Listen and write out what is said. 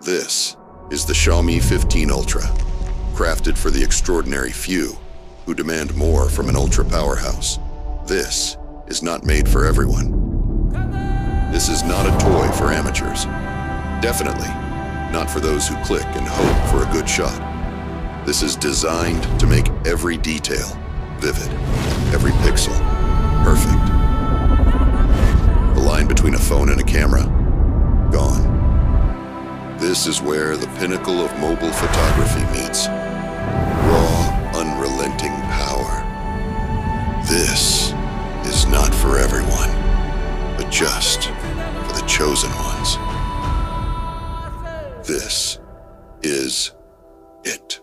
This is the Xiaomi 15 Ultra, crafted for the extraordinary few who demand more from an ultra powerhouse. This is not made for everyone. This is not a toy for amateurs. Definitely not for those who click and hope for a good shot. This is designed to make every detail vivid, every pixel perfect. The line between a phone and a camera, gone. This is where the pinnacle of mobile photography meets. Raw, unrelenting power. This is not for everyone, but just for the chosen ones. This is it.